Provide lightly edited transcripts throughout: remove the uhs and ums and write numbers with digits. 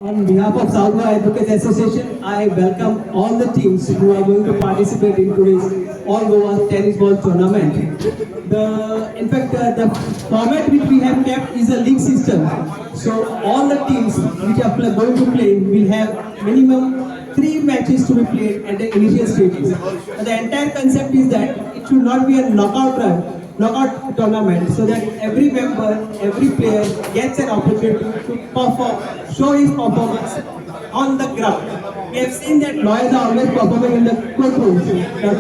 On behalf of South Goa Advocates Association, I welcome all the teams who are going to participate in today's All Goa Tennis Ball Tournament. The format which we have kept is a league system. So all the teams which are going to play will have minimum 3 matches to be played at the initial stages. The entire concept is that it should not be a knockout tournament, so that every member, every player gets an opportunity to perform, show his performance on the ground. We have seen that lawyers are always performing in the courtrooms.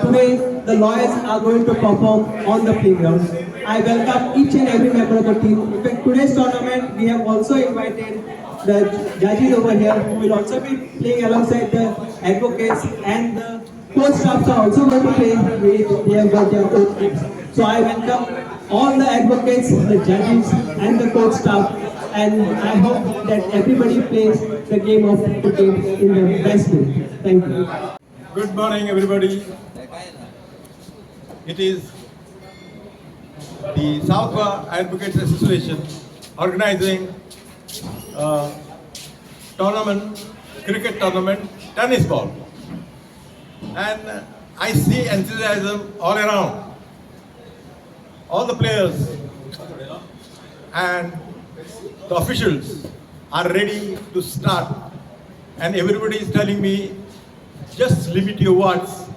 Today, the lawyers are going to perform on the playground. I welcome each and every member of the team. In fact, today's tournament, we have also invited the judges over here who will also be playing alongside the advocates, and the coach staffs are also going to play. We have got their own teams. So I welcome all the advocates, the judges and the coach staff, and I hope that everybody plays the game of cricket in the best way. Thank you. Good morning, everybody. It is the South Goa Advocates Association organizing a cricket tournament, tennis ball. And I see enthusiasm all around. All the players and the officials are ready to start. And everybody is telling me, just limit your words.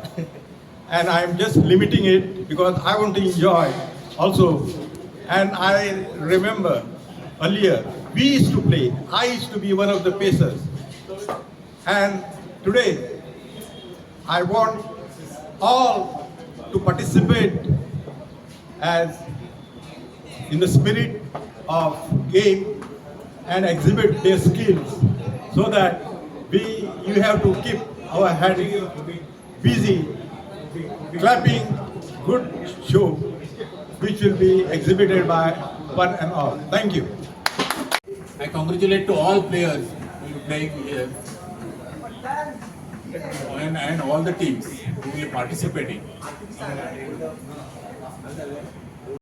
And I am just limiting it because I want to enjoy also. And I remember earlier, we used to play. I used to be one of the pacers. And today, I want all to participate as in the spirit of game and exhibit their skills, so that you have to keep our head busy clapping good show which will be exhibited by one and all. Thank you. I congratulate to all players who are playing here and all the teams who will be participating.